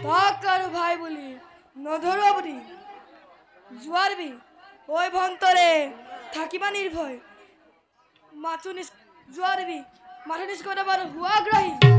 তাক আৰু ভাই বুলি নধৰবি জোৱাৰবি ঐ ভন্তৰে থাকিবা নিৰ্ভয় মাথো নিচ জোৱাৰবি মাথো নিচ কৰে বাৰু হুৱাগ্ৰহী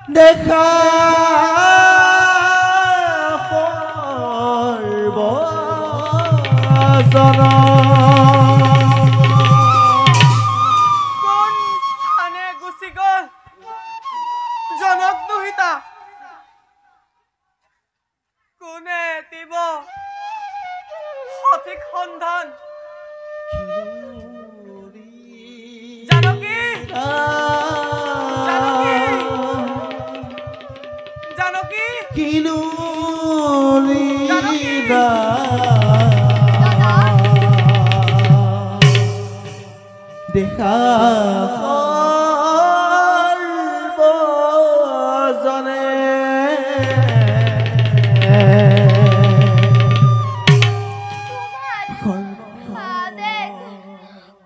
দেখা কোন স্থানে গুচি গল জনক দুহিতা কোনে দিব সঠিক সন্ধান জানকী দেখা সর্বজনে আদেশ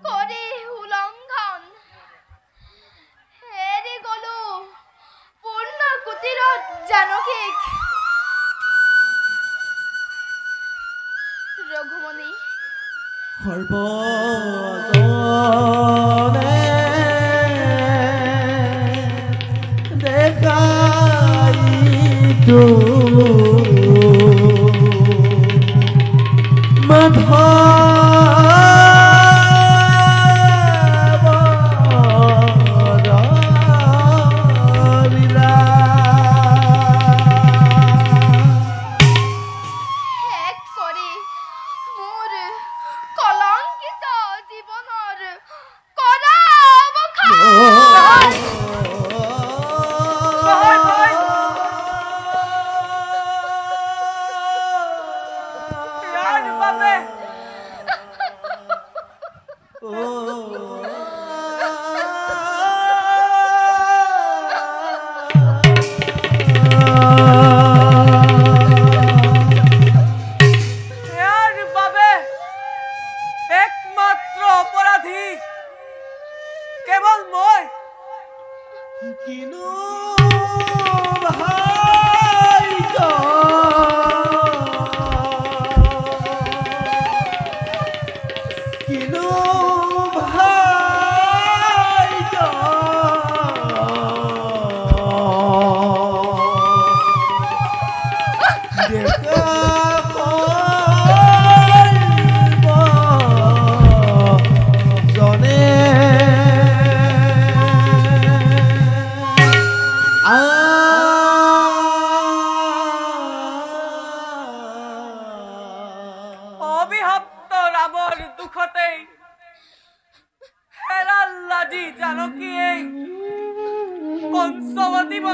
কৰি উলংঘন হেৰি গলো পূৰ্ণ কুটিৰত জানকীক ৰঘুমণি সৰ্বজনে দেখাইতো মাধৱ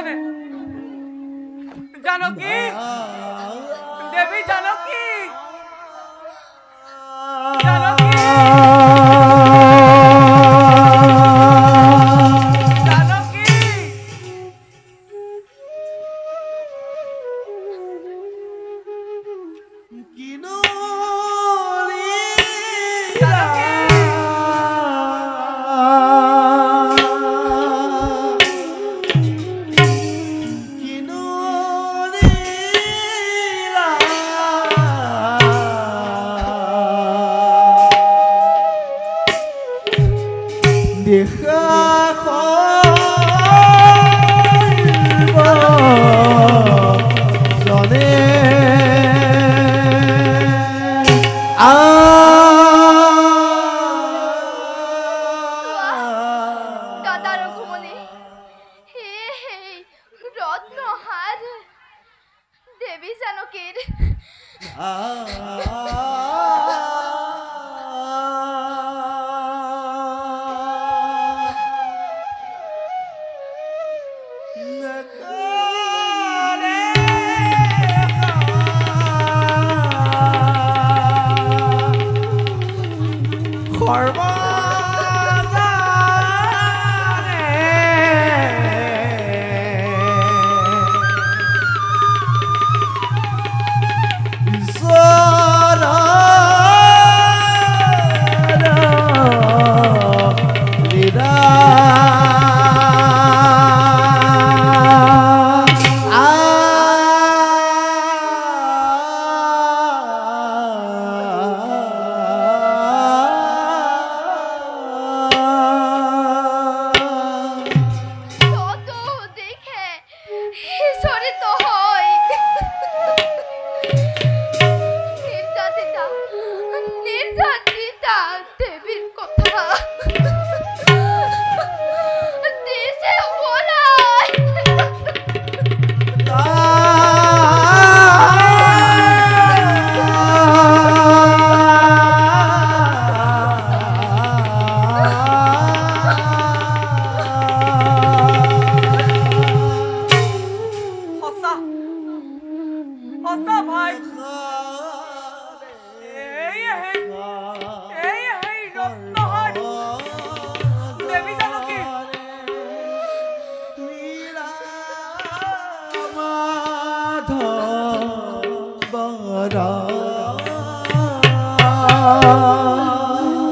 জনে জানকী দেৱী জানকী জানকী জানকী কিনো দেখা জনে দাদা ৰঘুমণি হে হে ৰত্নহাৰ দেবী জানকীৰ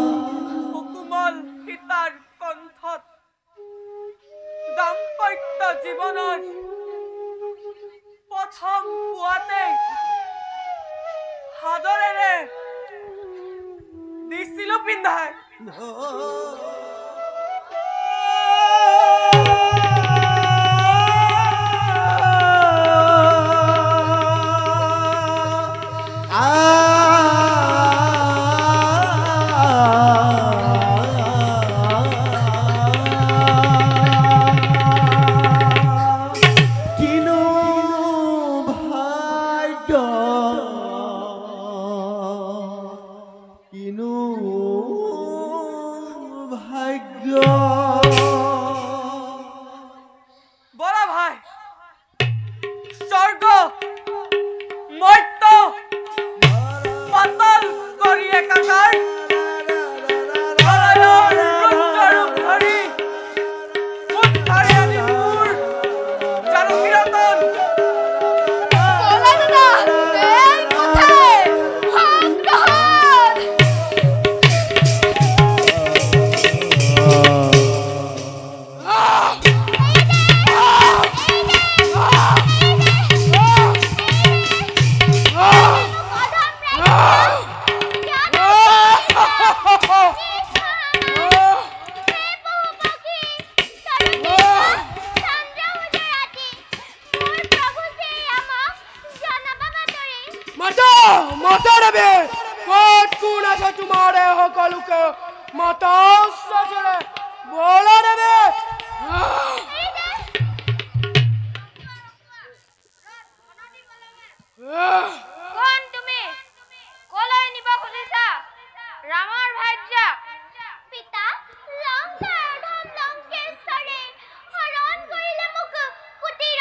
সুকোমল সীতাৰ কণ্ঠত দাম্পত্য জীৱনৰ প্ৰথম পুৱাতে সাদৰেৰে দিছিলো পিন্ধাই বৰা ভাই স্বৰ্গ মৰ্ত্য পাতাল কৰি একাকাৰ ৰুদ্ৰৰূপ ধৰি উদ্ধাৰে আনি মোৰ জানকী ৰতন বলা দাদা এই কোথায় অগ্রহণ মাতা দেবে কত গুণ আছে তোমার সকলকে মাতা সচরে বলা দেবে কোন তুমি কলৈ নিব খুজিছা ৰামৰ ভাৰ্যা পিতা লংকাৰ ধম লংকেশ্বৰে হৰণ কৰিলে মোক কুটি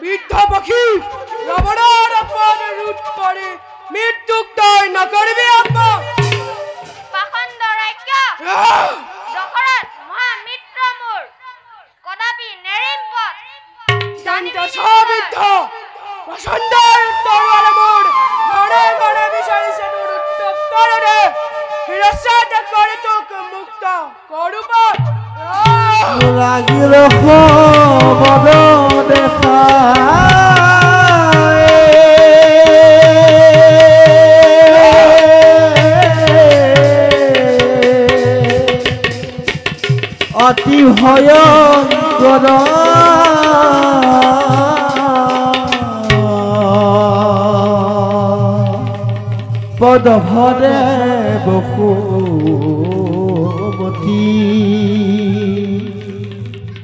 বৃদ্ধ পাখি ৰাবণেৰ অপমান ৰূপ কৰে মৃত্যুক তয় না কৰবি আব্বা। পাখণ্ড ৰাজ্য দশৰথ মহামিত্ৰ মোৰ কদাপি নেৰিম পথ জানিত সবৃদ্ধ বসন্তৰ তৰোৱাল মোৰ ঘৰে ঘৰে বিচাৰিছে তোৰ উত্তৰে হিৰস্যাতে কৰি তোক মুক্ত কৰো পথ। লাগিল বদ দেখা অতি ভয়ঙ্কর পদ ভরে বসুমতী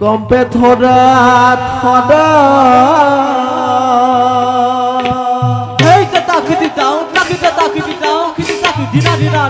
কম্পে থরা থরা Hey, tacky down, tacky dina dina.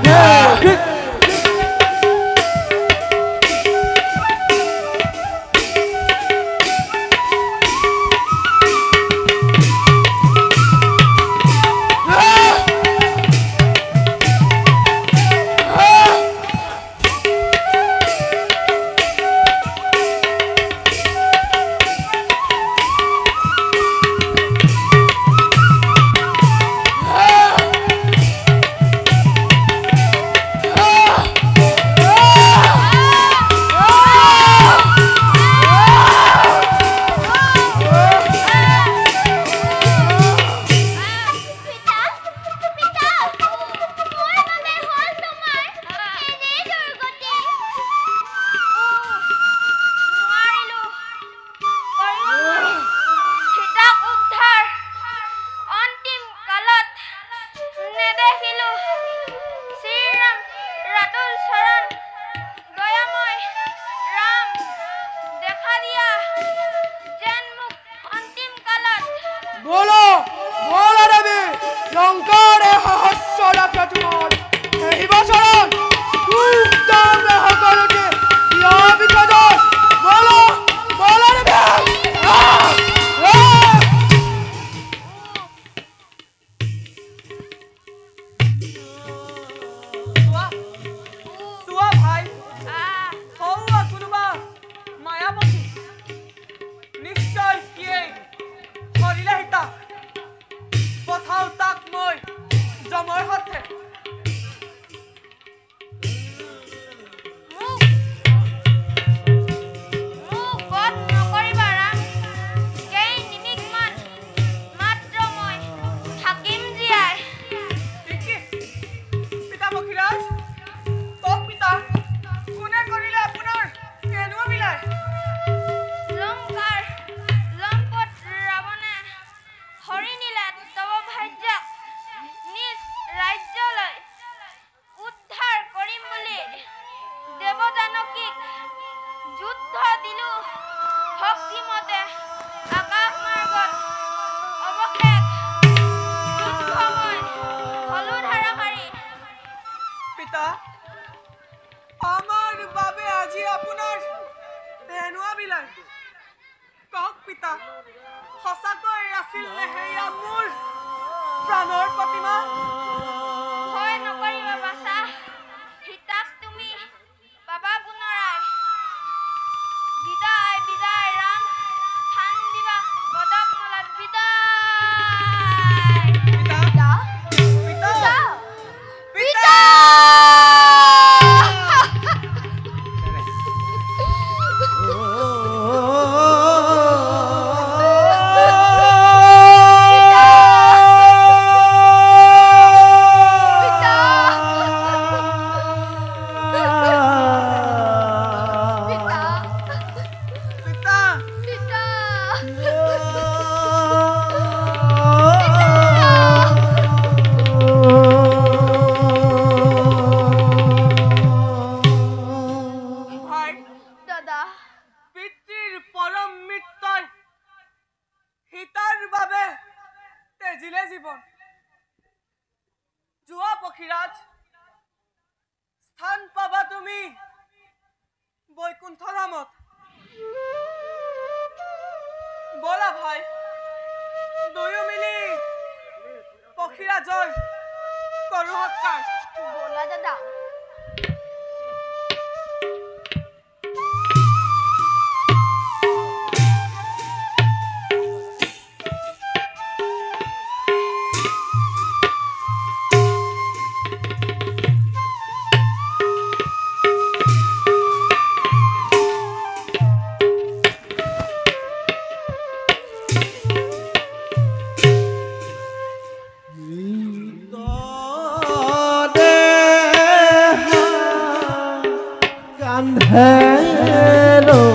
বলো বলো রবি লঙ্কার সহস্র রাখা তোমার এই বছর সকলকে বলো বলো রবি তোৱা ভাই হওয়া কোনোবা মায়াবতী নিশ্চয় কিয়ে কৰিলে হিতা পঠাও তাক মই জমৰ হাতে মোক বধ নকৰিবা ৰাম কেই নিমিষমান মাত্ৰ মই থাকিম জীয়াই কি পিতা পক্ষীৰাজ তোক পিতা কোনে কৰিলে আপোনাৰ কেনেকুৱা মিলাই লংকাৰ লম্পট ৰাৱণে হৰি নিলে তব ভাৰ্যাক নিজ ৰাজ্যলৈ উদ্ধাৰ কৰিম বুলি দেৱজানকীক যুদ্ধ দিলো শক্তিমতে আকাশ মাৰ্গত অৱশেষ যুদ্ধময় হলো ধাৰাসাৰী পিতা আমাৰ বাবে আজি আপোনাৰ এনেকুৱা মিলাই কওক পিতা সঁচাকৈ আছিল নে সেয়া মোৰ প্ৰাণৰ প্ৰতিমা ভয় নকৰিবা বাছা সীতাক তুমি পাবা পুনৰাই বিদায় বিদায় ৰাম স্থান দিবা বদকমলত বিদায় পিতা পিতা পিতা পক্ষীৰাজ স্থান পাবা তুমি বৈকুণ্ঠ ধামত বলা ভাই কাৰ বলা দাদা Hello,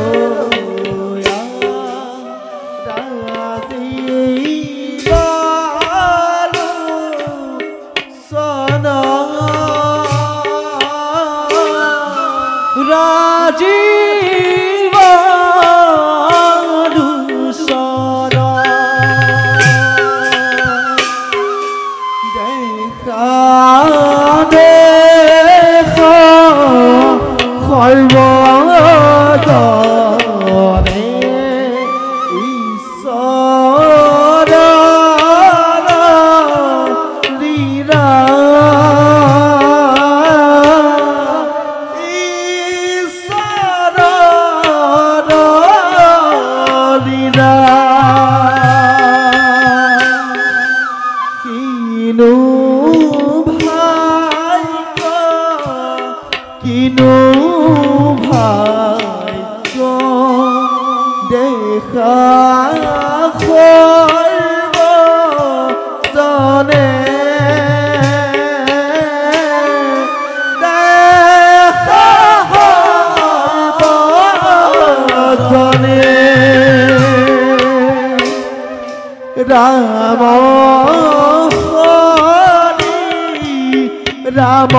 Ram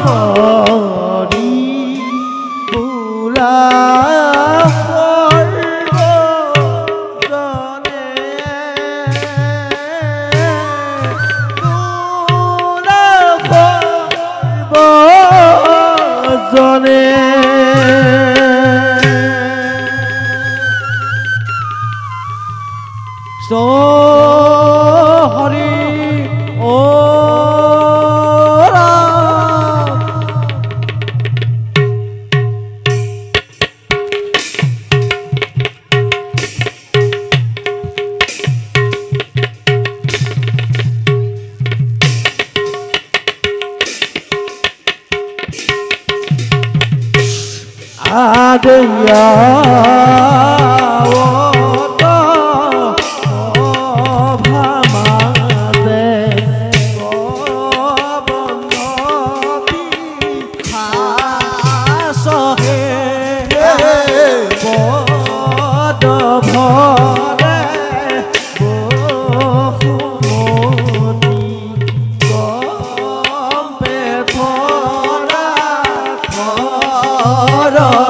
Hari Pura So Hari Adaya Oto Obhamade Obonoti Khasohe Bodobhore Bohumoni Gompe Thora Thora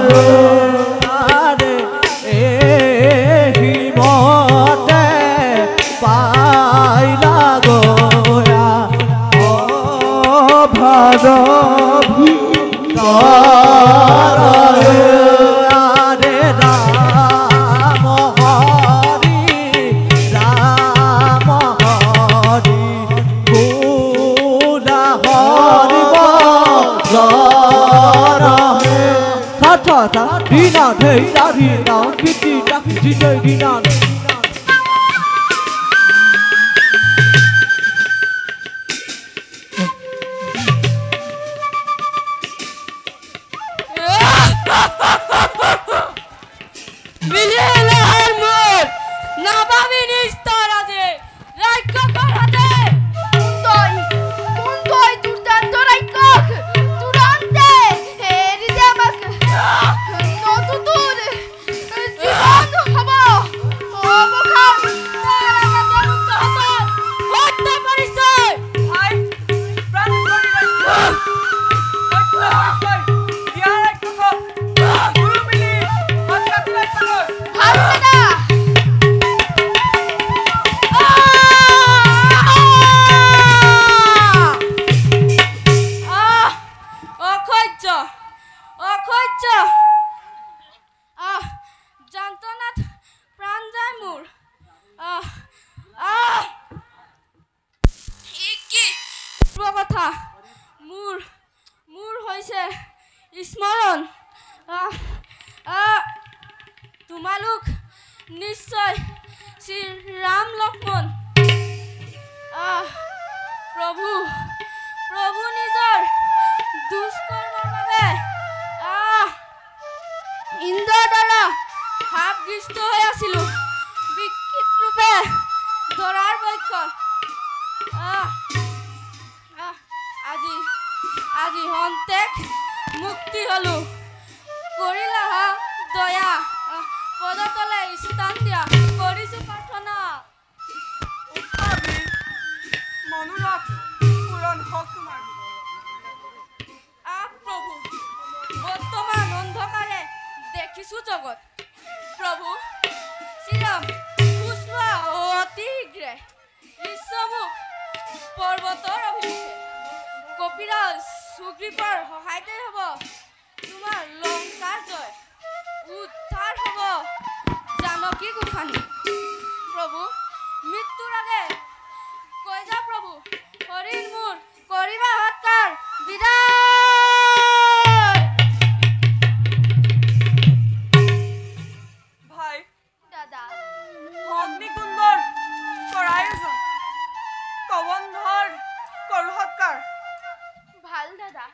Dina thầy ta thì nó biết đi đắc gì đây Dina How তোমালোক নিশ্চয় শ্ৰী ৰাম লক্ষ্মণ। প্ৰভু প্ৰভু নিজৰ দুষ্কৰ্মৰ বাবে ইন্দ্ৰৰ দ্বাৰা শাপগ্ৰস্ত হৈ আছিলো। বিকৃত ৰূপে ধৰাৰ বক্ষত আজি হন্তেক মুক্তি হলো। কৰিলা দয়া পদতলে স্থান দিয়া কৰিছো প্ৰাৰ্থনা। মনোৰথ পূৰণ হওক তোমাৰ। প্ৰভু বৰ্তমান অন্ধকাৰে দেখিছো জগত। প্ৰভু শ্ৰীৰাম খোজ লোৱা অতি শীঘ্ৰে বিশ্বমুখ পৰ্বতৰ অভিমুখে। কপিৰাজ সুগ্ৰীৱৰ সহায়তে হ'ব তোমাৰ লংকাৰ জয়। উদ্ধাৰ হ'ব জানকী গোসানী। প্ৰভু মৃত্যুৰ আগে কৈ যা প্ৰভু হৰিণ মোৰ কৰিবা সৎকাৰ বিদায়। ভাই দাদা অগ্নিকুণ্ডৰ কৰায়োজন কবন্ধৰ কৰো সৎকাৰ। ভাল দাদা।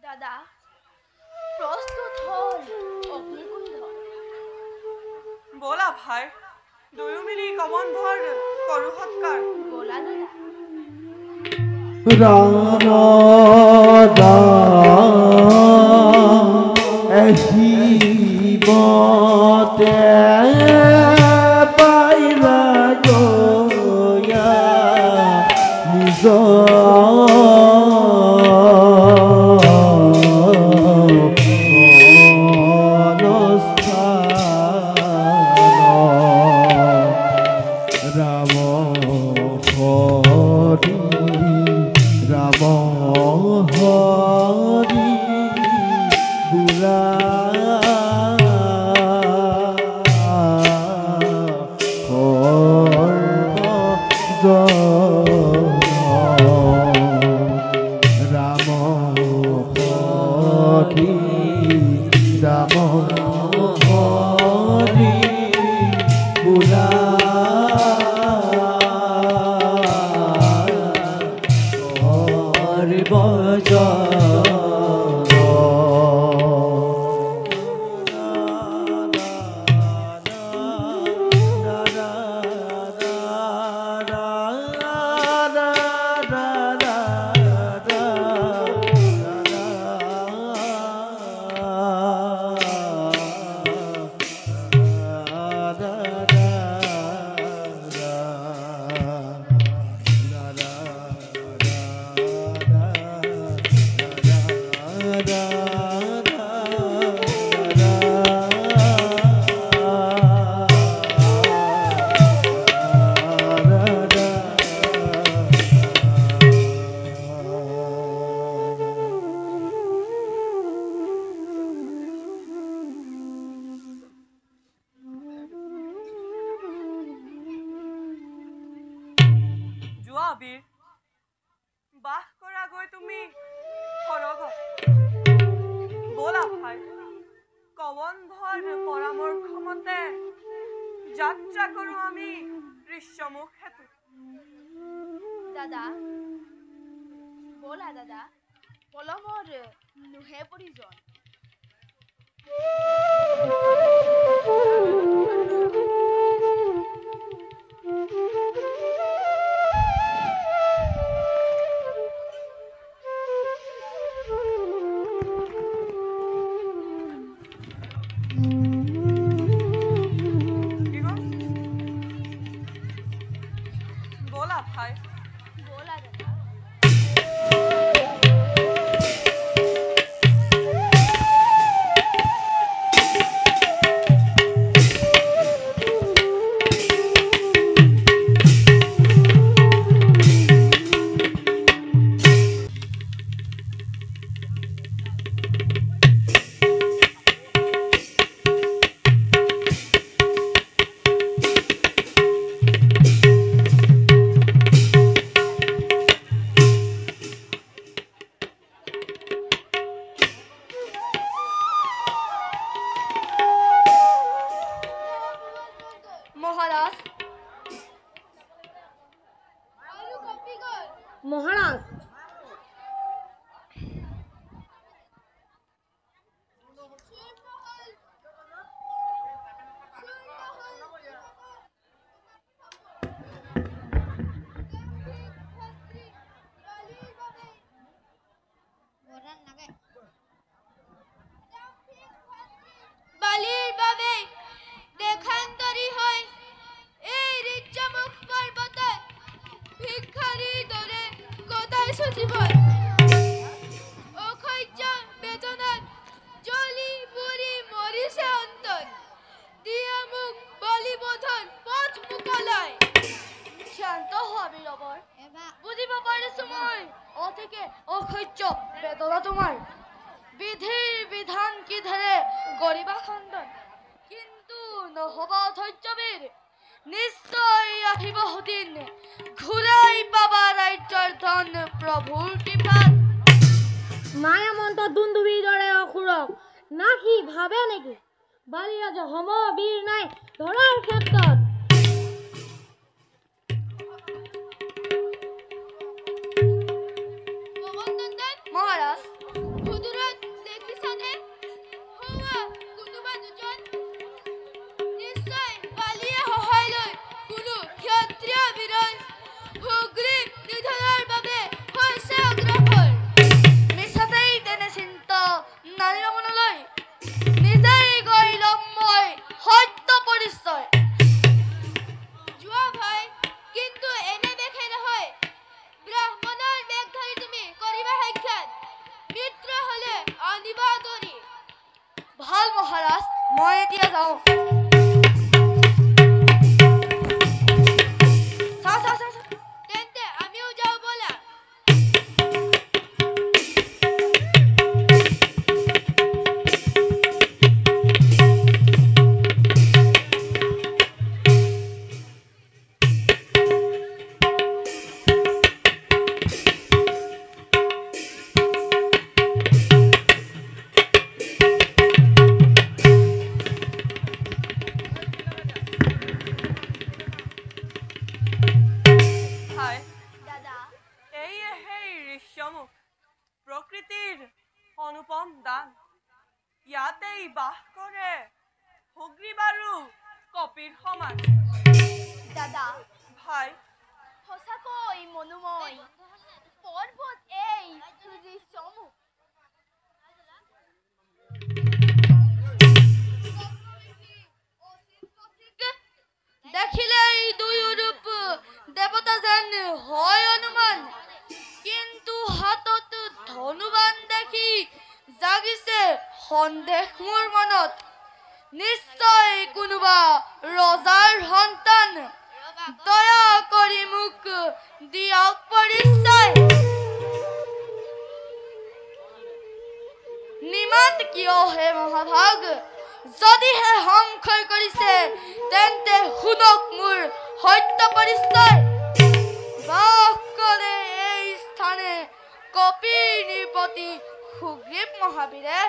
দাদা প্ৰস্তুত হল অগ্নিকুণ্ড। বলা ভাই দুয়ো মিলি কবন্ধৰ কৰো সৎকাৰ। বলা দাদা। আহিবতে পাইলা গয়া নিজৰ ৰাম হৰি ৰাম হৰি ভাই কবন্ধৰ পৰামৰ্শ মতে যাত্ৰা কৰোঁ আমি ঋষ্যমুখ হেতু। দাদা ব'লা দাদা পলমৰ নুহে প্ৰয়োজন। ব'লা ভাই ব'লা দাদা। মহাৰাজ মহাৰাজ বালিৰ বাবে দেখান্তৰী হৈ এই ঋষ্যমুখ পৰ্বতত ভিক্ষাৰীৰ দৰে কটাইছো জীৱন। অসহ্য বেদনাত জ্বলি পুৰি মৰিছে অন্তত। দিয়া মোক বলিবধৰ পথ মোকলাই। শান্ত হোৱা বীৰবৰ, বুজিব পাৰিছো মই অতিকে অসহ্য বেদনা তোমাৰ। বিধিৰ বিধান কি ধৰে গৰিবা খণ্ডন, কিন্তু নহব ধৈৰ্যবীৰ। নিশ্চয় আহিব সুদিন ঘূৰাই পাবা ৰাজ্যৰ ধন প্ৰভুৰ কৃপাত। মায়া মন্ত্ৰ দুন্দুভিৰ দৰে অসুৰক না সি ভাবে নেকি বালিৰাজ সম বীৰ নাই ধৰাৰ ক্ষেত্ৰত। মহাৰাজ সুদূৰত দেখিছানে হোৱা কোনোবা দুজন? নিশ্চয় বালিয়ে সহায় লৈ কোনো ক্ষত্ৰিয় বীৰই সুগ্ৰীৱ নিধনৰ বাবে হৈছে অগ্ৰসৰ। মিছাতেই তেনে চিন্ত নাৰীৰ মনলৈ, নিজেই গৈ ল'ম মই সত্য পৰিচয়। যোৱা ভাই, কিন্তু এনে বেশে নহয়। ব্ৰাহ্মণৰ বেশ ধৰি তুমি কৰিবা সাক্ষাৎ, মিত্ৰ হলে আনিবা আদৰি। ভাল মহাৰাজ, মই এতিয়া যাওঁ। তেন্তে আমিও যাওঁ ব'লা। ভাই দাদা এইয়ে সেই ঋষ্যমুখ প্ৰকৃতিৰ অনুপম দান। ইয়াতেই বাস কৰে সুগ্ৰীৱ আৰু কপিৰ সমান। দাদা ভাই সঁচাকৈ মনোময় পৰ্বত এই ঋষ্যমুখ। দেখিলেই দুয়ো ৰূপ দেৱতা যেন হয় অনুমান, কিন্তু হাতত ধনুবান দেখি জাগিছে সন্দেহ মোৰ মনত। নিশ্চয় কোনোবা ৰজাৰ সন্তান, দয়া কৰি মোক দিয়ক পৰিচয়। নিমাত কিয় হে মহাভাগ, যদিহে সংশয় কৰিছে তেন্তে শুনক মোৰ সত্য পৰিচয়। বাস কৰে এই স্থানে কপিৰ নৃপতি সুগ্ৰীৱ মহাবীৰে।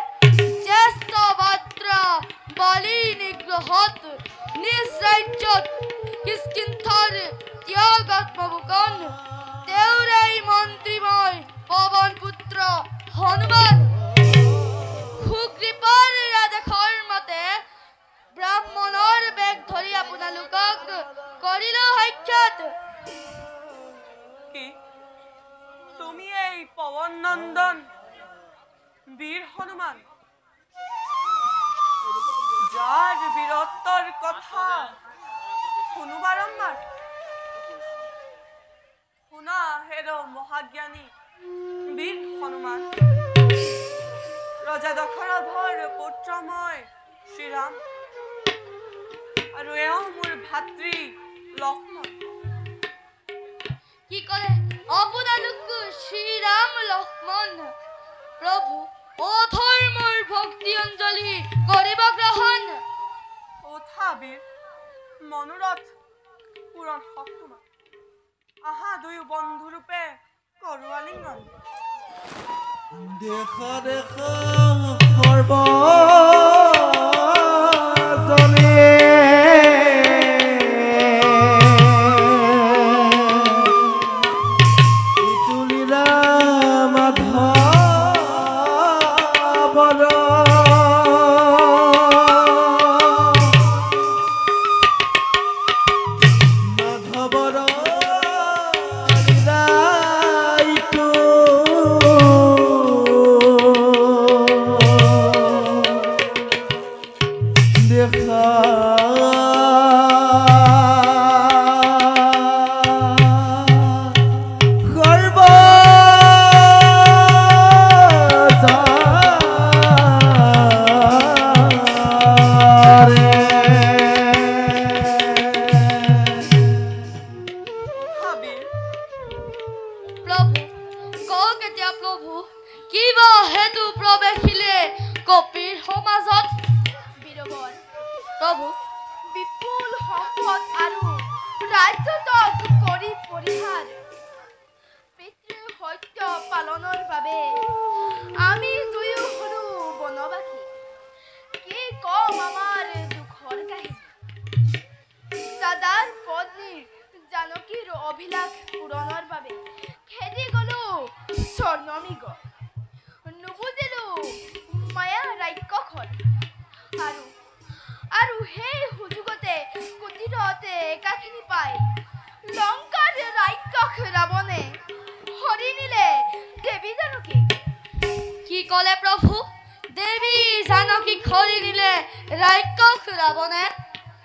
জ্যেষ্ঠ ভাদ্ৰা বালি নিগ্ৰহত নিজ ৰাজ্যত কিষ্কিন্থাৰ ত্যাগাত্মবুকন তেওঁৰেই মন্ত্ৰীময় পৱন পুত্ৰ হনুমান সুগ্ৰীপৰ ৰাজেশৰ মতে ব্ৰাহ্মণৰ বেগ ধৰি আপোনালোকক কৰিলো সাক্ষাৎ। কি তুমি এই পৱন নন্দন বীৰ হনুমান যাৰ বীৰত্বৰ কথা শুনো বাৰম্বাৰ? শুনা হেৰ মহাজ্ঞানী বীৰ হনুমান, ৰজা দশৰথৰ পুত্ৰ মই শ্ৰীৰাম আৰু এওঁ মোৰ ভাতৃ লক্ষ্মণ। কি ক'লে আপোনালোক শ্ৰীৰাম লক্ষ্মণ? প্ৰভু অধৰ্মৰ ভক্তি অঞ্জলি কৰিব গ্ৰহণ। উঠা বীৰ, মনোৰথ পূৰণ হওক তোমাৰ। আহা দুয়ো বন্ধুৰূপে কৰো আলিঙ্গন। দেখা দেখা সৰ্বজনে তুলিলা মাধৱৰ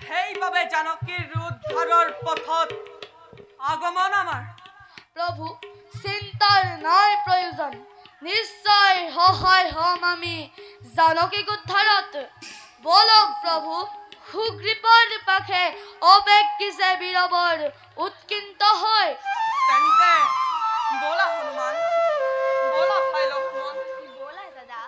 সেইবাবে জানকীৰ উদ্ধাৰৰ পথত আগমন আমাৰ। প্ৰভু চিন্তাৰ নাই প্ৰয়োজন, নিশ্চয় সহায় হম আমি জানকীক উদ্ধাৰত। বলক প্ৰভু সুগ্ৰীপৰ পাখে অপেক্ষিছে বীৰবৰ উৎকৃষ্ট হয়। তেন্তে বলা হনুমান, বলা ভাই লক্ষ্মণ, বলা দাদা।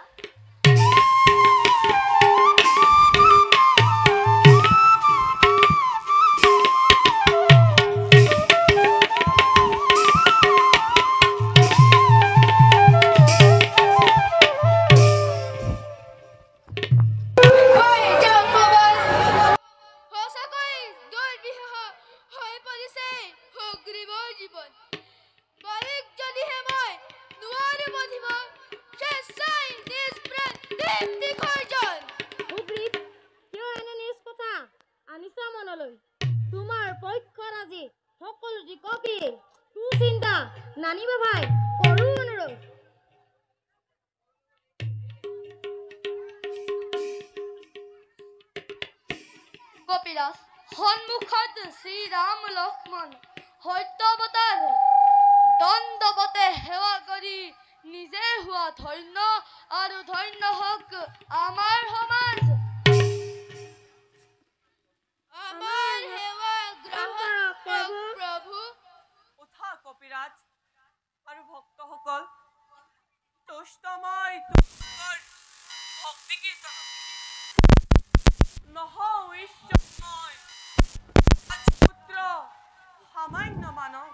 তোমাৰ পক্ষৰ আজি সকলো দিশকে সুচিন্তা নানিবা ভাই, কৰো অনুৰোধ। কপিৰাজ সন্মুখত শ্ৰীৰাম লক্ষ্মণ সত্যৱতাৰ দণ্ডৱতে সেৱা কৰি নিজে হোৱা ধন্য আৰু ধন্য হওক আমাৰ সমাজ। আমাৰ সেৱা গ্ৰহণ কৰক প্ৰভু। উঠা কপিৰাজ আৰু ভক্তসকল, তুষ্টময় তোমাৰ ভক্তি কীৰ্তন নহও ঈশ্বৰময় পুত্ৰ সামান্য মানৱ।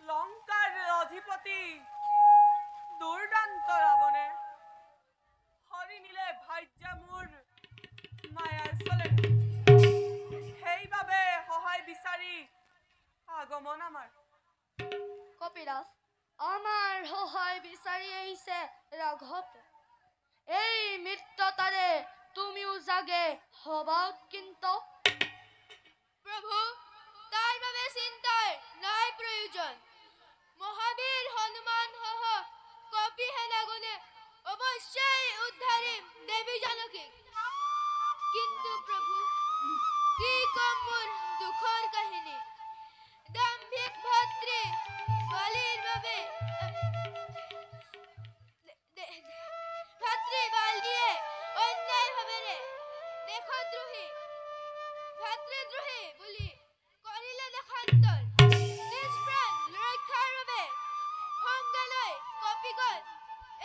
লংকাৰ অধিপতি দুৰ্দান্ত ৰাৱণে জীৱন আমাৰ। কপিৰাজ, আমাৰ সহায় বিচাৰি আহিছে ৰাঘৱ। এই মিত্ৰতাৰে তুমিও জাগে হবা কিন্তু। প্ৰভু, তাৰ বাবে চিন্তাৰ নাই প্ৰয়োজন। মহাবীৰ হনুমান সহ কপি সেনাগণে অৱশ্যেই উদ্ধাৰিম দেৱী জানকীক। কিন্তু প্ৰভু, কি কম মোৰ দুখৰ কাহিনী। দাম্ভিক ভাতৃ বালিৰ বাবে ভাতৃ বালিয়ে অন্যায় ভাৱেৰে ভাতৃদ্ৰোহী বুলি কৰিলে দেশান্তৰ। নিজ প্ৰাণ ৰক্ষাৰ বাবে সংগ লৈ কপিগণ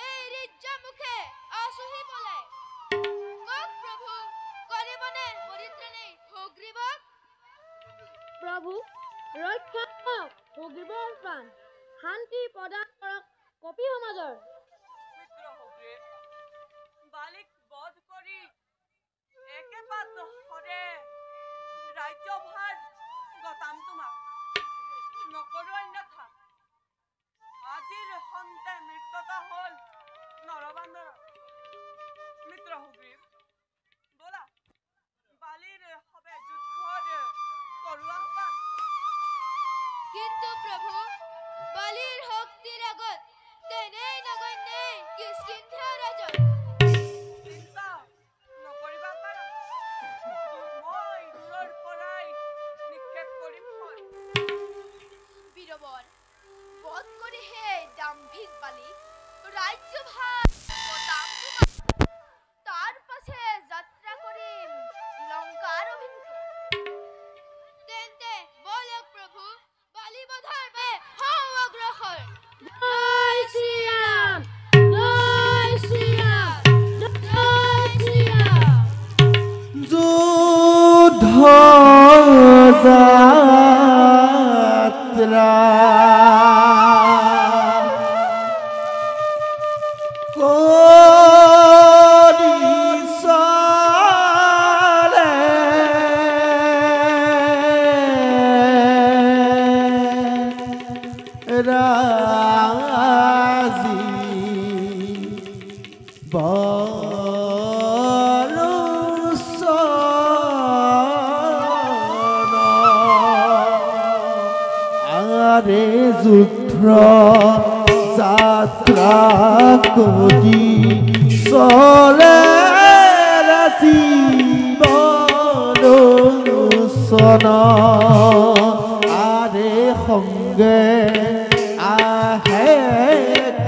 এই ৰিজ্জামুখে আচুহি পলায়। কওক প্ৰভু, কৰিবনে মৰিত্ৰাণেই সুগ্ৰীৱক? প্ৰভু, ৰক্ষা কৰক সুগ্ৰীৱৰ প্ৰাণ, শান্তি প্ৰদান কৰক কপি সমাজৰ। মিত্ৰ সুগ্ৰীৱ, বালিক বধ কৰি একেপাতৰে ৰাজ্যভাৰ গতাম তোমাক। নকৰো অন্যথা। আজিৰ সন্তে মৃত্যতা হল নৰবান্দৰৰ। মিত্ৰ সুগ্ৰীৱ, বলা বালিৰ সবে যুদ্ধৰ কৰো আহ্বান। কিন্তু প্ৰভু, বালিৰ শক্তিৰ আগত তেনেই নগণ্যই কিষ্কিন্ধ্য়া ৰাজন। চিন্তা নকৰিবা কাৰণ মই দূৰৰ পৰাই নিক্ষেপ কৰিম মই। বীৰবৰ, বধ কৰিহে দাম্ভিক বালি ৰাজ্যভাৰ গতাম তোমাক। তাৰ পাছে যাত্ৰা কৰিম লংকাৰ অভিমুখে। তেন্তে বলক প্ৰভু, বালি বধাৰ বাবে হওঁ অগ্ৰসৰ। জয় শ্ৰীৰাম, জয় শ্ৰীৰাম, জয় শ্ৰীৰাম। যুদ্ধ যাত্ৰা কৰিছলে ৰাজি আৰে যুদ্ধ যাত্ৰা কৰি চলে ৰাজীৱলোচন আৰে সংগে আহে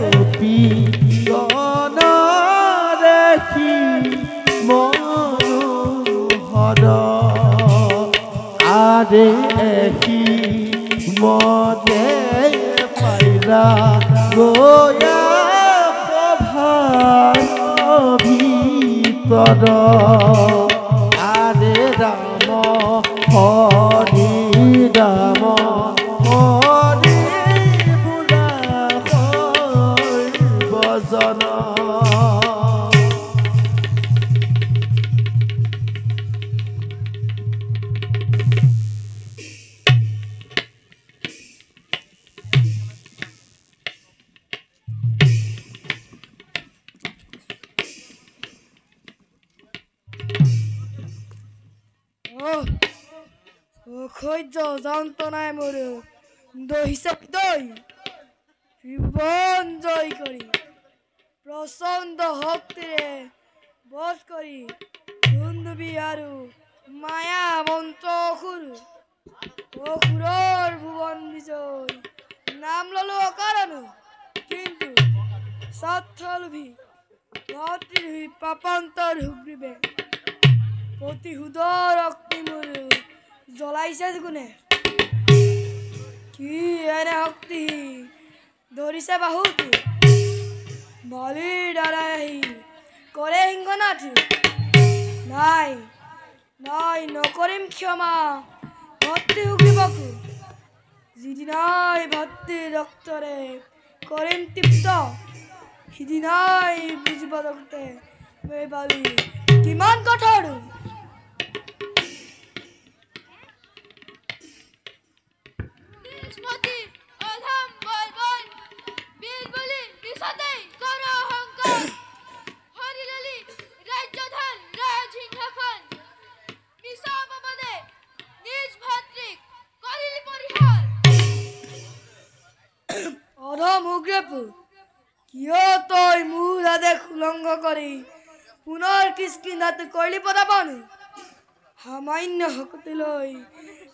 কপি গণ দেখি মনোহৰ আৰে এহি মতে পাইলা গয়া সভাৰ ভিতৰ আৰে ৰাম হৰি ৰাম হৰি বোলা সৰ্বজন। সহ্য যন্ত্ৰণায় মোৰ দহিছে দই জীবন জয় কৰি প্ৰচন্ড শক্তিৰে বধ কৰি দুন্দুবি আৰু মায়া মন্ত্ৰ অসুৰৰ ভুবন বিজয় নাম ললো অকাৰণ কিন্তু স্বাৰ্থলোভী ভাতৃ পাপান্তৰ সুগ্ৰীৱে প্ৰতিশোধৰ অগ্নি মোৰ জ্বলাইছে কোনে কি এনে শক্তি ধৰিছে বাহুত বলিৰ দ্বাৰাই আহি কৰে সিংহনাথ নাই নাই নকৰিম ক্ষমা ভাতৃ সুগ্ৰীৱক যিদিনাই ভাতৃৰ ৰক্তৰে কৰিম তৃপ্ত সিদিনাই বুজিব জগতে এই বালি কিমান কঠোৰ মতি অধম বলবল বীৰ বলি মিছাতেই কৰ অহংকাৰ হৰিললি ৰাজ্যধন ৰাজসিংহাসন মিছা অপবাদে নিজ ভাতৃক কৰিলি পৰিহাৰ অধম উগ্ৰপু কিয় তই মোৰ আদেশ উলংঘ কৰি পুনৰ কিষ্কিন্ধাত কৰিলি পদাপন সামান্য শক্তিলৈ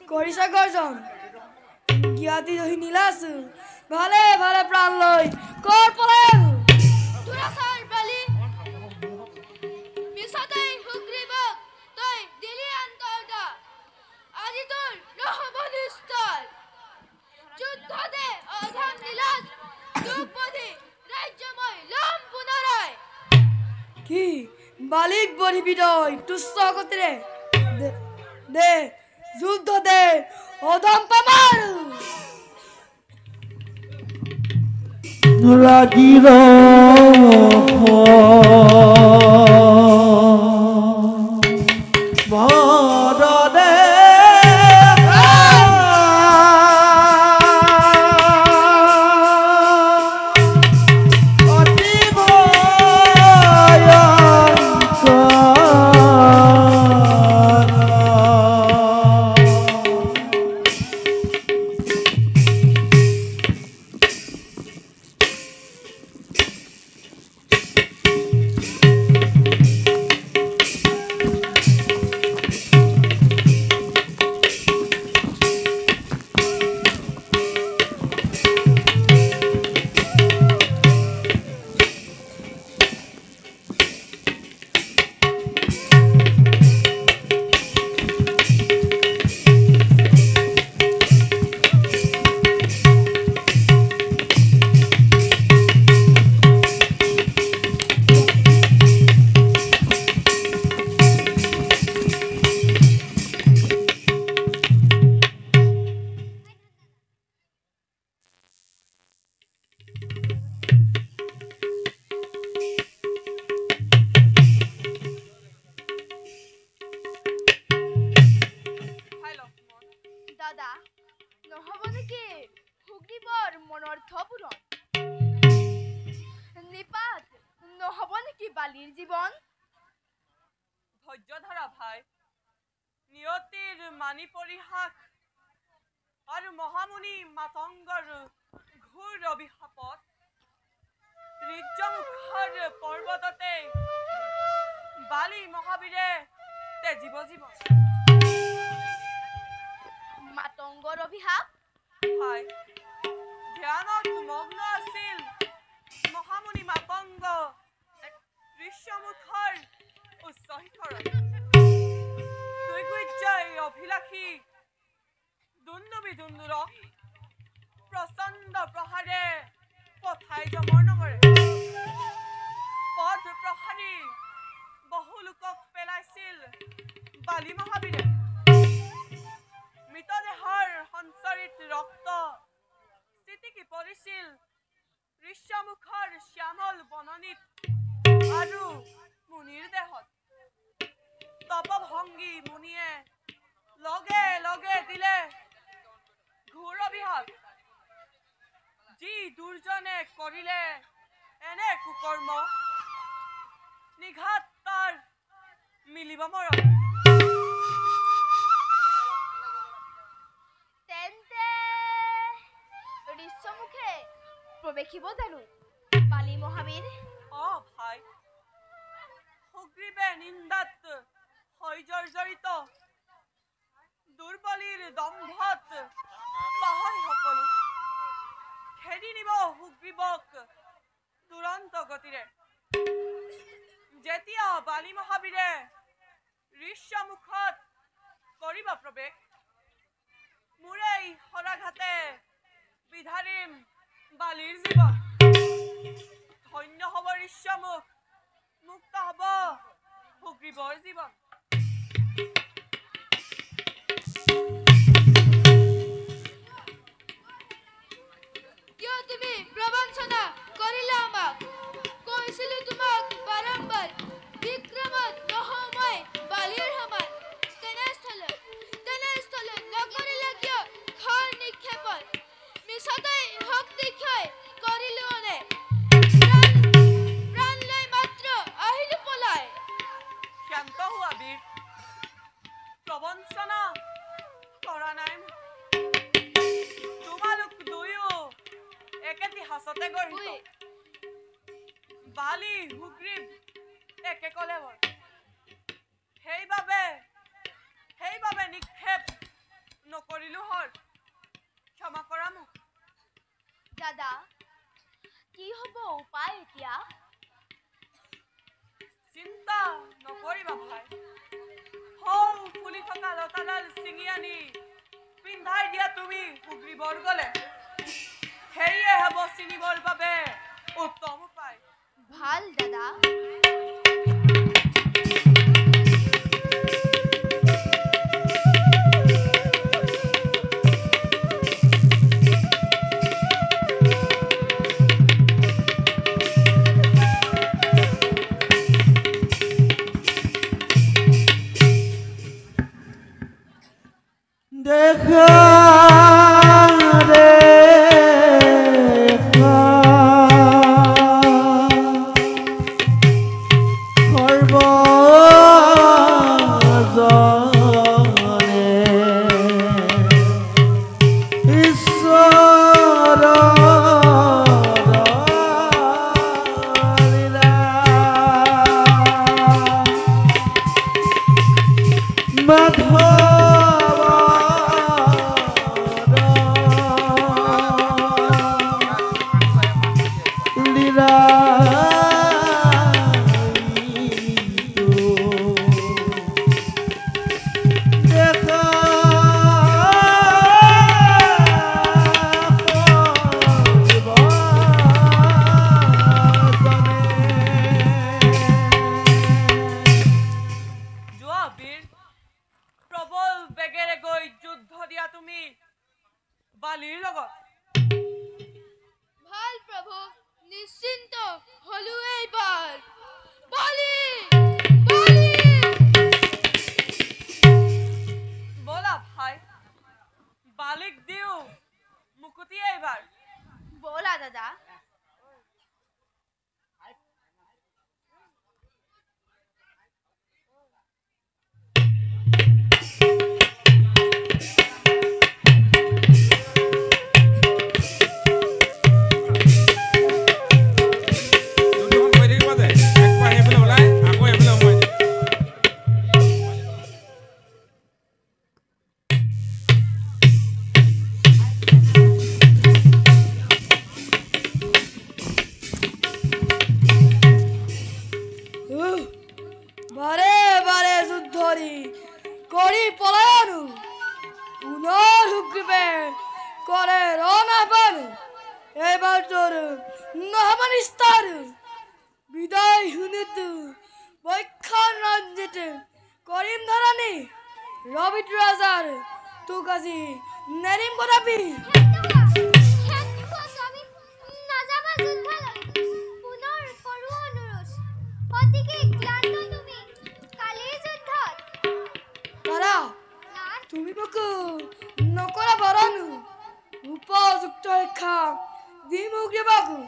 কৰিছা গৰ্জন জ্ঞাতি ৰহি নীলাছো ভালে ভালে প্ৰাণ লৈ কৰ পলায়ন দুৰাচাৰ বালি মিছাতেই সুগ্ৰীৱক তই দিলি অন্তৰ্দা আজি তোৰ নহব নিস্তাৰ যুদ্ধতে অধম নীলাজ দ্ৰুপদী ৰাজ্য মই লম পুনৰাই কি বালিক বঢ়িবি তই তুচ্ছ গতিৰে দে যুদ্ধ দে অধম পামাৰ লাগিল মৰদে দাদা নহব নেকি সুগ্ৰীৱৰ মনৰ্থ পূৰণ নিপাত নহব নেকি বালিৰ জীৱন ধৈৰ্য ধৰা ভাই নিয়তিৰ মানি পৰিহাস আৰু মহামুনি মাতংগৰ ঘোৰ অভিশাপত ঋজ্যমুখৰ পৰ্বততে বালি মহাবীৰে তেজীৱ জীৱন মাতংগৰ অভিশাপ ভাই ধ্যানত মগ্ন আছিল মহামুনি মাতংগ ঋষ্যমুখৰ উচ্চ শিখৰত দৈগুজ্জয় অভিলাষী দুন্দুবি দুন্দুৰক প্ৰচণ্ড প্ৰহাৰে পঠাই জমৰ নগৰে পথ প্ৰহাৰী বহু লোকক পেলাইছিল বালি মহাবীৰে মৃতদেহৰ সঞ্চৰিত ৰক্ত চিটিকি পৰিছিল ঋষ্যমুখৰ শ্যামল বননিত আৰু মুনিৰ দেহত তপভংগী মুনিয়ে লগে লগে দিলে ঘোৰ অভিশাপ যি দুৰ্জনে কৰিলে এনে কুকৰ্ম নিঘাত তাৰ মিলিব মৰণ তেন্তে ঋষ্যমুখে প্ৰৱেশিব জানো বালি মহাবীৰ ভাই সুগ্ৰীৱে নিন্দাত হৈ জৰ্জৰিত দুৰ্বলীৰ দম্ভত পাহৰি সকলো খেদি নিব সুগ্ৰীৱক দুৰন্ত গতিৰে যেতিয়া বালি মহাবীৰে ঋষ্যমুখত কৰিব প্ৰৱেশ মোৰেই শৰাঘাতে বিধাৰিম বালিৰ জীৱন ধন্য হব ঋষ্যমুখ মুক্ত হব সুগ্ৰীৱৰ জীৱন কিয় তুমি প্ৰবঞ্চনা কৰিলা আমাক কৈছিলো তোমাক বাৰম্বাৰ বিক্ৰমত নহওঁ মই বালিৰ সমান তেনেস্থলত নকৰিলা কিয় ঘৰ নিক্ষেপত বালি সুগ্ৰীৱ একে কলে হয় সেইবাবে নিক্ষেপ নকৰিলো হৰ ক্ষমা কৰা মোক দাদা কি হ'ব উপায় এতিয়া চিন্তা নকৰিবা ভাই হৌ ফুলি থকা লতাডাল ছিঙি আনি পিন্ধাই দিয়া তুমি সুগ্ৰীৱৰ গলে সেয়ে হ'ব চিনিবৰ বাবে উত্তম উপায় ভাল দাদা দেখা ৰে সৰ্বজনে ঈশ্বৰ মাধব প্ৰবল বেগেৰে গৈ যুদ্ধ দিয়া তুমি বালিৰ লগত ভাল প্ৰভু নিশ্চিন্ত হলো এইবাৰ বালি বলা ভাই বালিক দিও মুকুতি এইবাৰ ব'লা দাদা বারে বারে যুদ্ধরি করি পলায়ন পুনর হুকবে করে রওনা পান এবার তোর নহমানিস্তার বিদায় হুনিত বৈখান রাজ্যেতে করিম ধরানি রবিট রাজার তু কাজী নেরিম করাবি তুমি বকু নকরা বরানু উপযুক্ত শিক্ষা দিমুগ্রে বাকু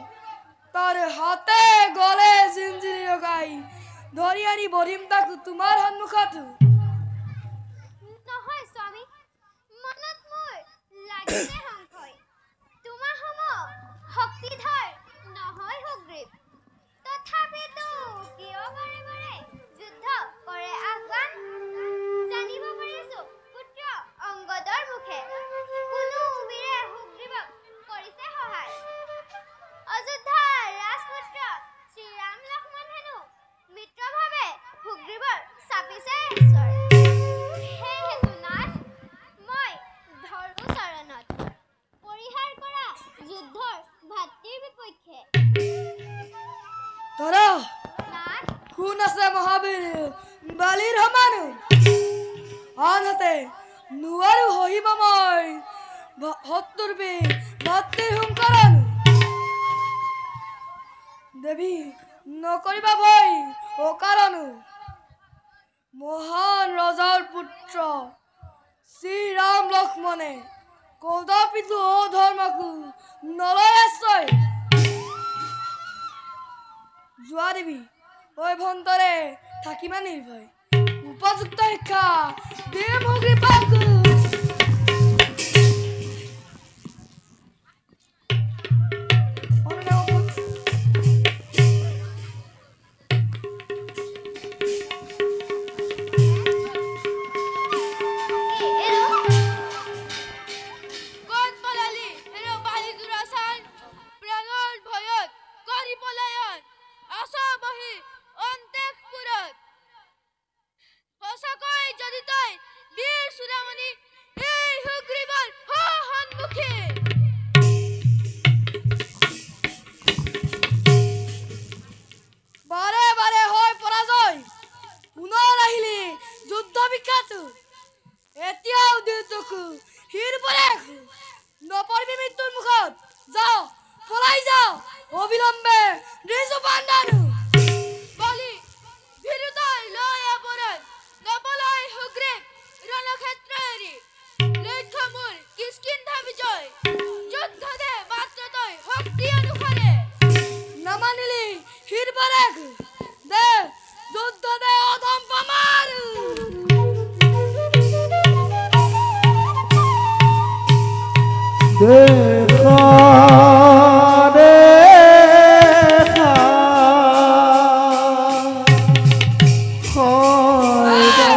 তার হাতে গলে জিঞ্জিরি লগাই ধরি আনি বরিম তাকু তোমার সন্মুখত নহয় স্বামী মনত মোৰ লাগিছে সংশয় তোমাৰ সম শক্তিধৰ নহয় সুগ্ৰীৱ তথাপিতো কিয় বাৰে বাৰে যুদ্ধ কৰে আহ্বান জানিব পাৰিছো পুত্ৰ অংগদৰ মুখে কোনো বীৰে সুগ্ৰীৱক কৰিছে সহায় অযোধ্যাৰ ৰাজপুত্ৰ শ্ৰীৰাম লক্ষ্মণ হেনো মিত্ৰভাৱে সুগ্ৰীৱৰ চাপিছে ঈশ্বৰ সেই হেতুনাথ মই ধৰ্ম চৰণত পৰিহাৰ কৰা যুদ্ধৰ ভাতৃৰ বিপক্ষে ধৰা নাথ কোন আছে মহাবীৰ বালিৰ সমান আনহাতে নোৱাৰো সহিব মই শত্ৰুৰ ভাতৃৰ হুংকাৰণ দেৱী নকৰিবা ভয় অকাৰণ মহান ৰজাৰ পুত্ৰ শ্ৰীৰাম লক্ষ্মণে কদাপিতো অধৰ্মকু নলয় আশ্ৰয় যোৱা দেৱী ঐ ভন্তৰে থাকিবা নিৰ্ভয় উপযুক্ত শিক্ষা দিম সুগ্ৰীৱক অন্তঃপুৰত সঁচাকৈ যদি তই বীৰ চূড়ামণি এই সুগ্ৰীৱৰ সন্মুখে বাৰে বাৰে হয় পৰাজয় পুনৰ আহিলি যুদ্ধ বিখ্যাত এতিয়াও দিনটোকো হিৰ পৰে নপৰিবি মৃত্যুৰ মুখত যাও পলাই যাও অবিলম্বে নিজ পাণ্ডানু বলি বিৰুদ্ধই লৈ অপৰাধ নপলাই সুগ্ৰীৱ ৰণক্ষেত্ৰ এৰি লক্ষ্য মোৰ কিষ্কিন্ধা বিজয় যুদ্ধতে মাত্ৰ তই শক্তি অনুসাৰে নামানিলি হিৰ পৰে দে যুদ্ধ দে অধম পামাৰ দেখা দেখা খৰগৰে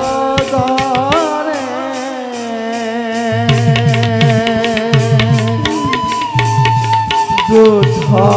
যুদ্ধ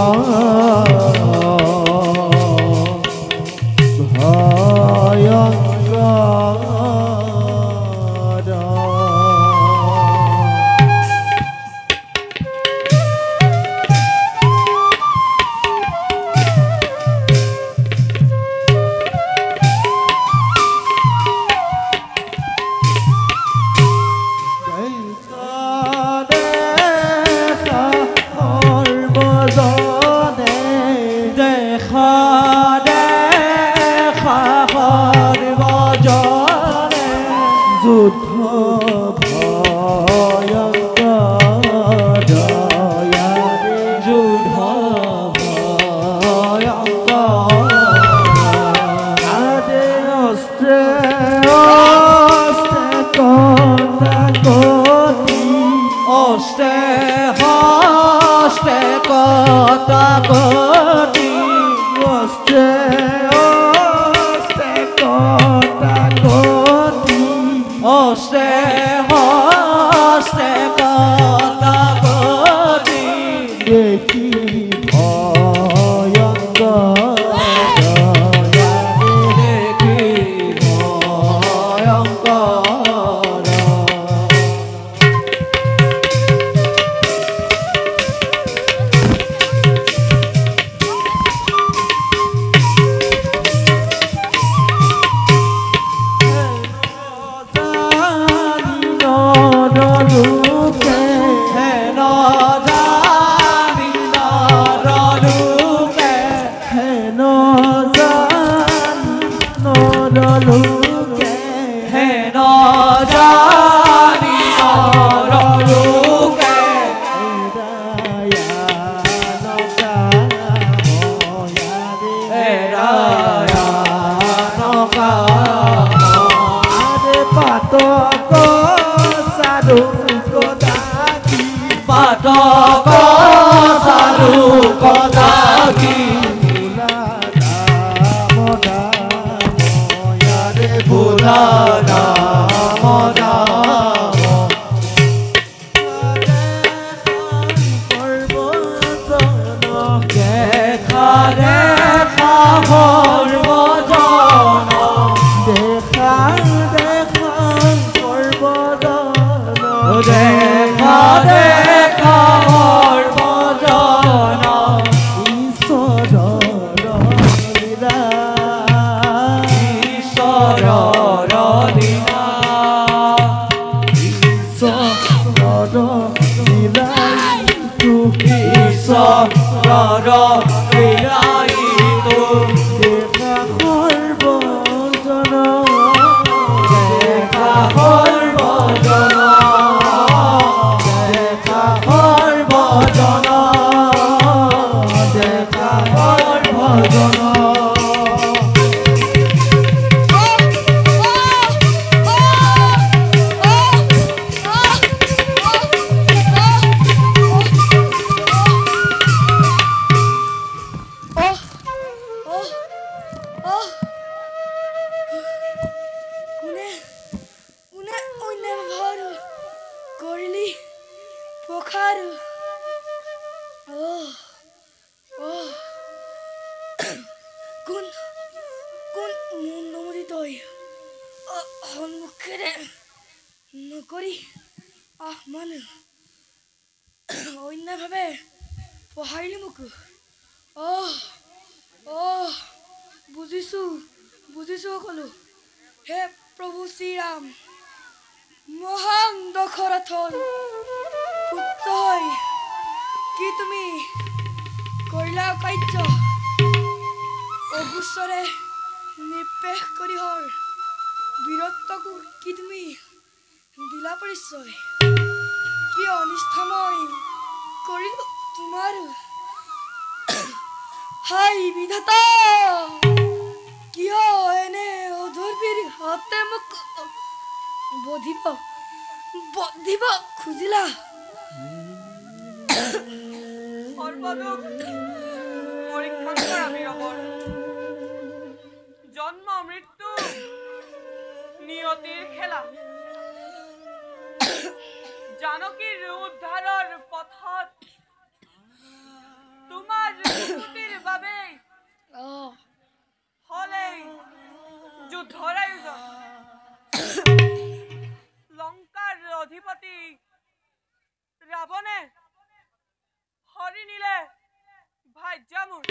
কোন কোন নমোদিতই সন্মুখেৰে নকৰি মানে অন্যভাৱে পঢ়াইলি মোক বুজিছোঁ সকলো হে প্ৰভু শ্ৰীৰাম মহান দশৰথৰ পুত্ৰ হৈ কি তুমি কৰিলা কাৰ্য অগুচৰে নিৰ্পেষ কৰি হৰ বীৰত্বকো কি তুমি দিলা পৰিচয় কি অনিষ্ট মই কৰিলো তোমাৰ হাই বিধাতা কিয় এনে অধুৰবীৰ হাতে মোক বধিব খুজিলা সৰ্বদুখ পৰীক্ষা কৰা বীৰবৰ জন্ম মৃত্যু নিয়তিৰ খেলা জানকীৰ উদ্ধাৰৰ পথত তোমাৰ স্তুতিৰ বাবে হলেই যুদ্ধৰ আয়োজন লংকাৰ অধিপতি ৰাৱণে হৰি নিলে ভাজ্যামুৰ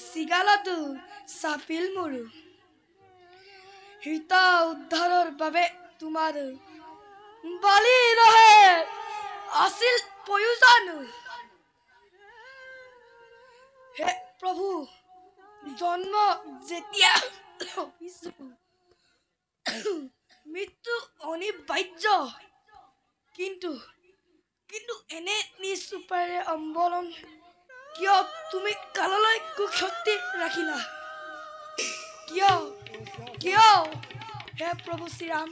চিগালতো চাপিল মোৰ সীতা উদ্ধাৰৰ বাবে তোমাৰ বালিৰহে আছিল প্ৰয়োজন হে প্ৰভু জন্ম যেতিয়া মৃত্যু অনিবাৰ্য কিন্তু এনে নিজ উপায়েৰে অম্বলন কিয় তুমি কাললৈ কুশক্তি ৰাখিলা কিয় হে প্ৰভু শ্ৰীৰাম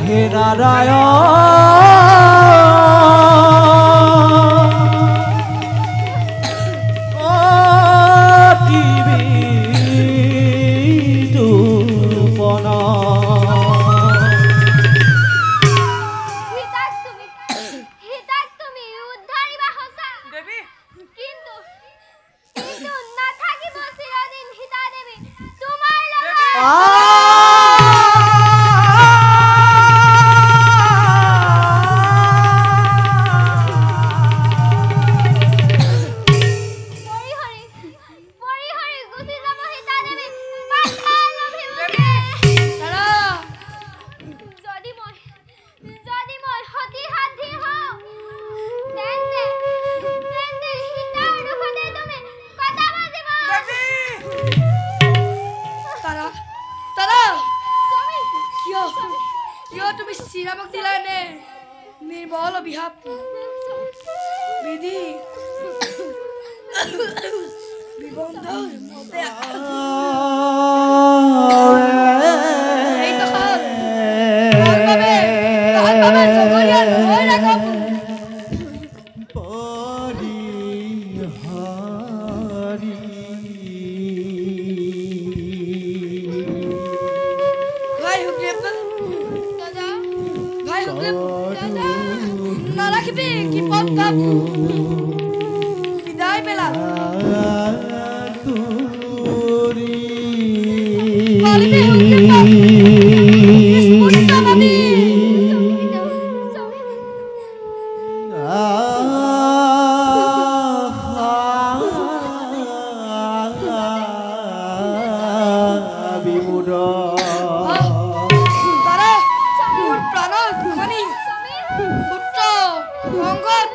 হে নারায়ণ নামক দিলানে নির্মল অভিশাপ বিধি বিবন্ধর মতে এই তো তার বাবা জগরিয়ার ভয় রাখব ভাই হুকলেপ দাদা ভাই হুকলেপ দাদা না রাখবে কি পদ্মাপ বিদায় বেলা বলবে হুকলেপ ইসমুন্না নবী তারা মোর প্রাণ ধনী পুত্র অঙ্গদ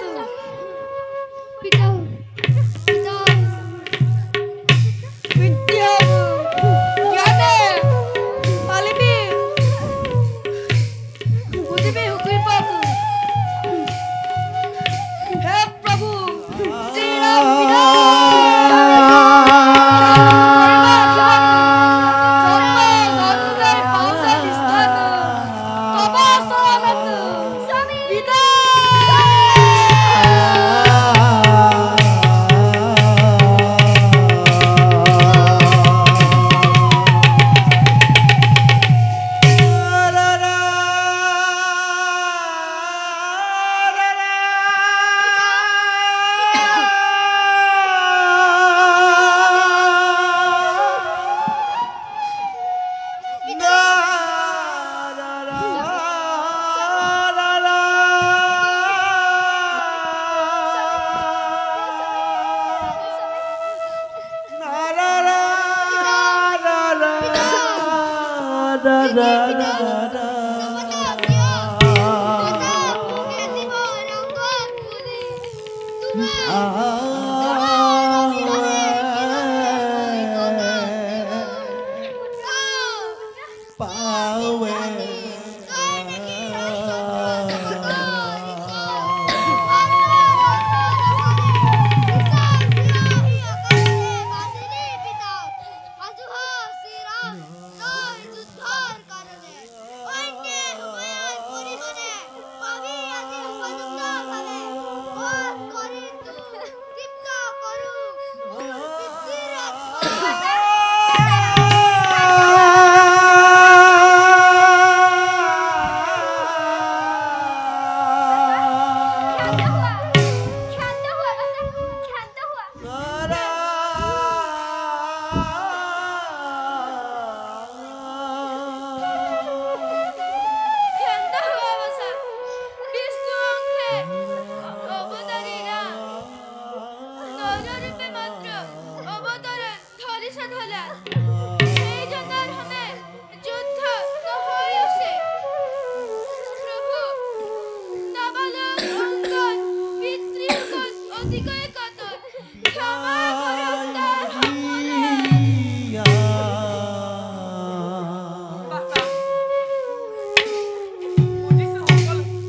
পিতা পিতা বিদ্যা জ্ঞানে পালিবি বুঝিবি হুকুম পাবু হে প্রভু শ্রীরাম পিতা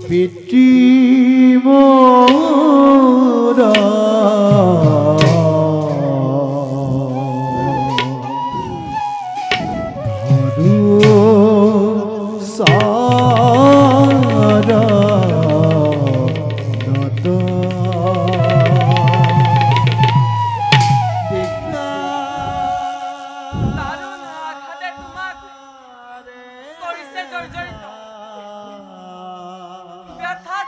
পিতৃ মোর দারুণ আঘাতে তোমাক কৰিছে জৰ্জৰিত ব্যথাত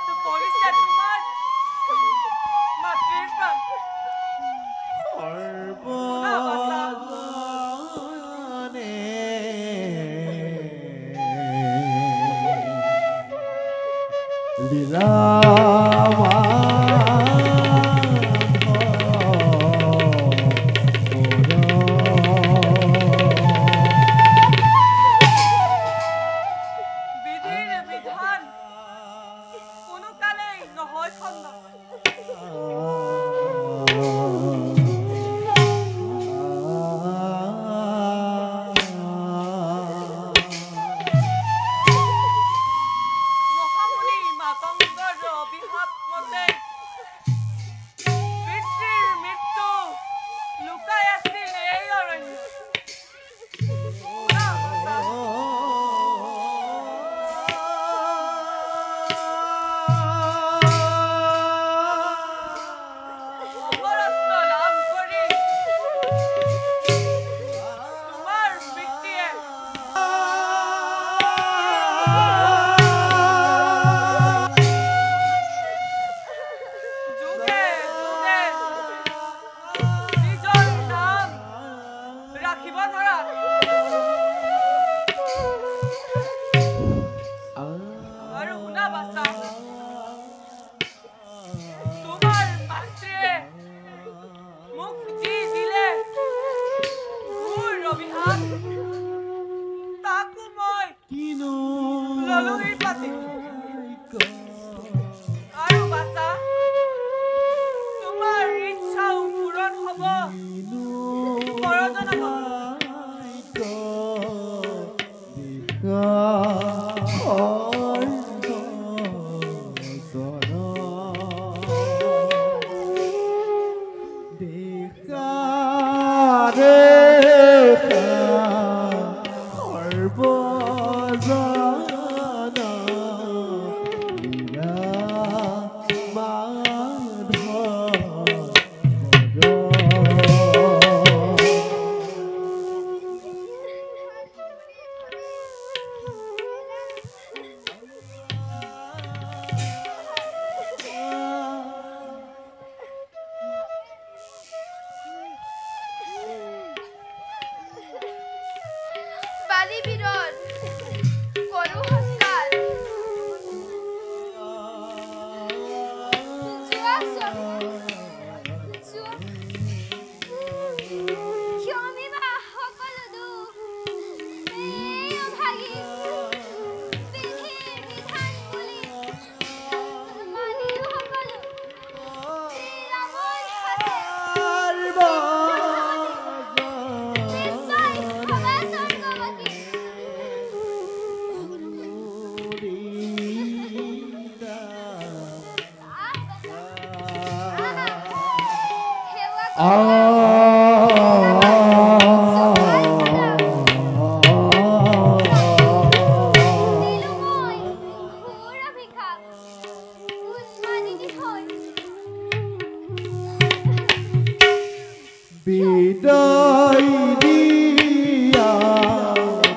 বিদায় দিয়া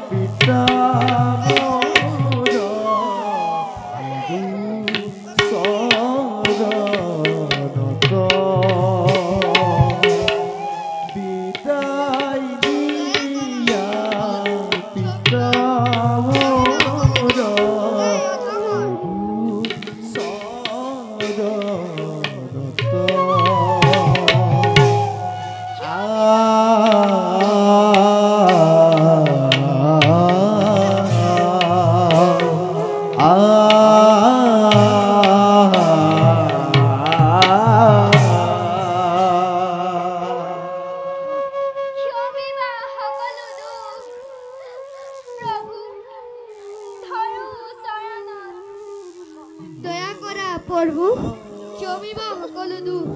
পিতা প্ৰভু ক্ষমিবা সকলো দুখ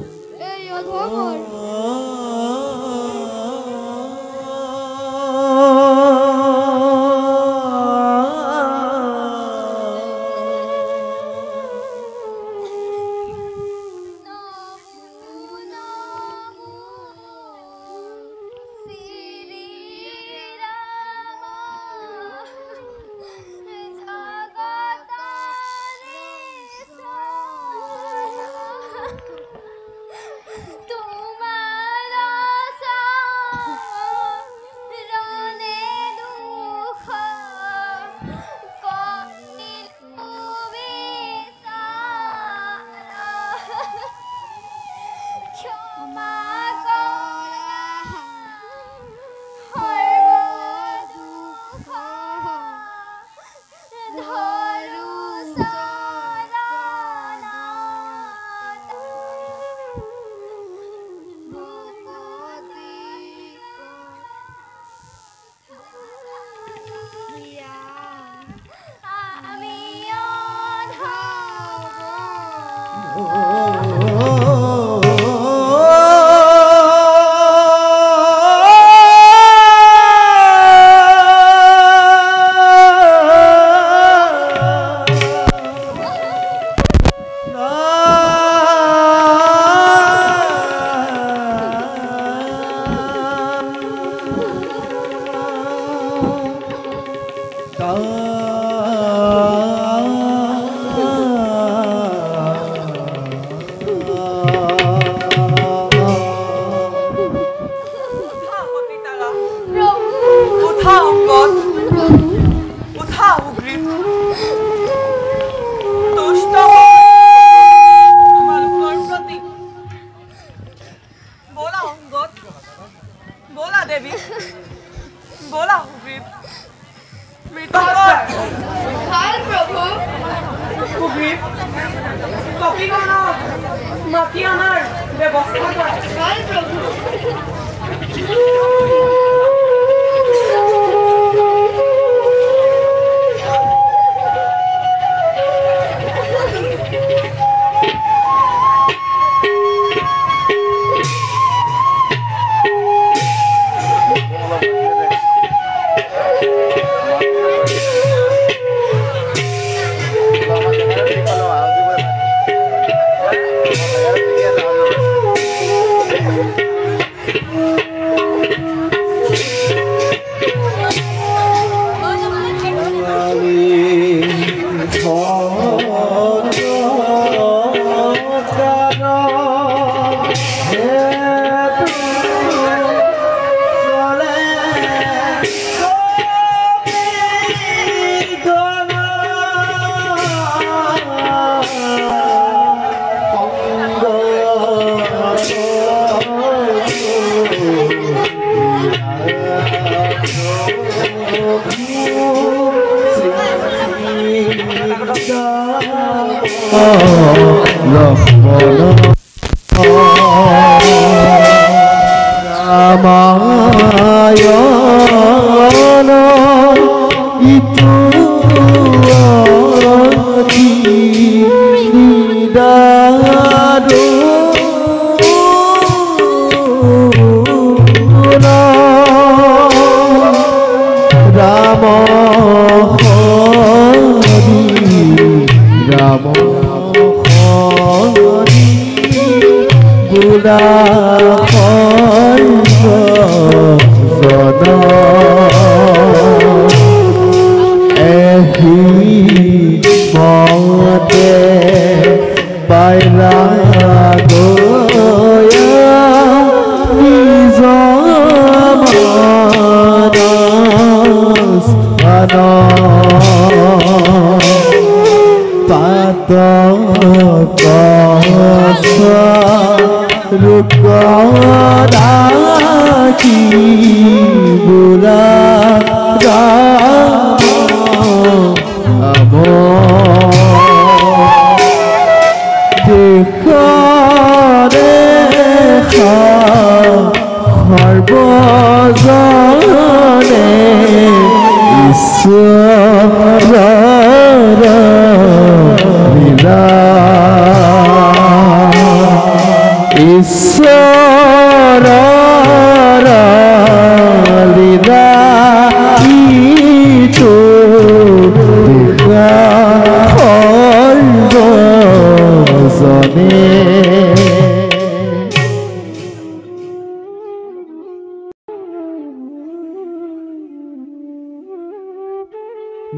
এই অধমৰ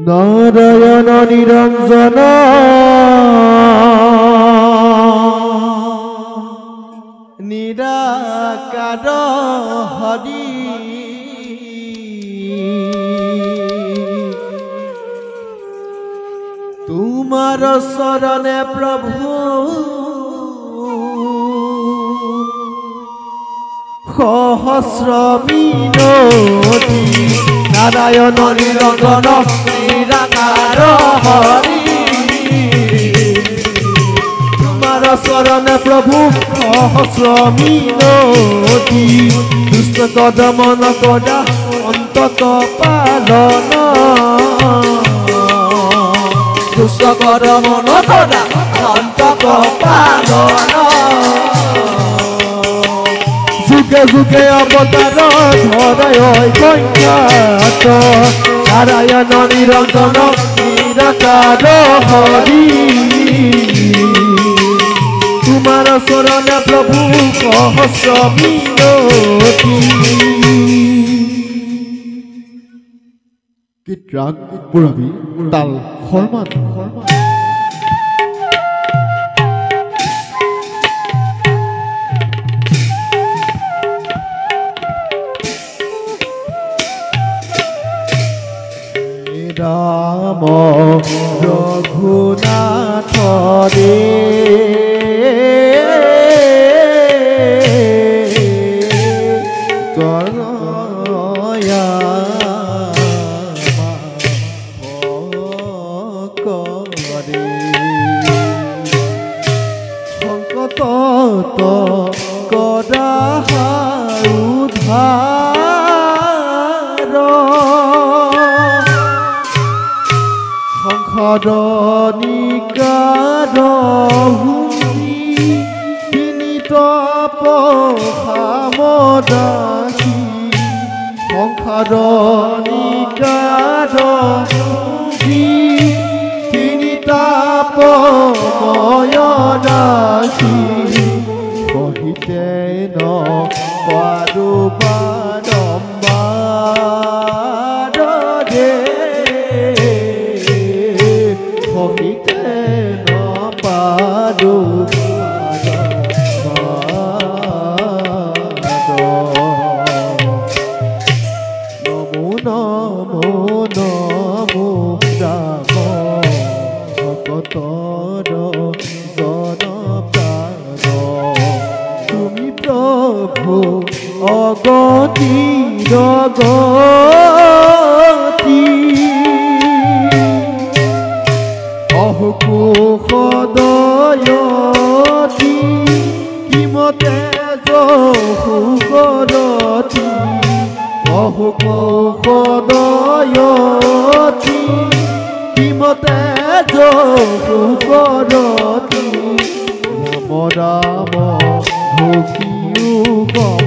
নারায়ণ নিরঞ্জন নিরাকার হরি তোমার শরণে প্রভু সহস্র মিনতি নারায়ণ নিরঞ্জন নিরাকার হরি তোমার শরণে প্রভু সহস্র মিনতি দুষ্ট কদমন করা অন্তত পালন দুষ্ট কদমন করা অন্তত পালন যুগে যুগে অবতার ধরায় কন্যাত নারায়ণ নিরঞ্জন নিরাকার হরি তোমার শরণে প্রভু সহস্র মিনতি গীত রাগ পুরবী তাল হরমান রাম রঘুনাথ রে তনয়া করে সংকট করা উদ্ধার সংসাৰনিকাৰ হুঁচি তিনি তপসামদাসী সংসাৰনিকাৰ হুঁচি তিনি তাপময়দাসী সহিতে ন পাৰো বাৰম্বাৰ ৰে সহিতে ন পাৰো নমো নমো নমো ৰাম ভকতৰ জন প্ৰাণ তুমি প্ৰভু অগতি গতি অহুকোষদয়তি কিমতে যহুগৰতি অহুকোষদয়তি কিমতে যহুগৰতি ৰাম ৰাম সখিও গম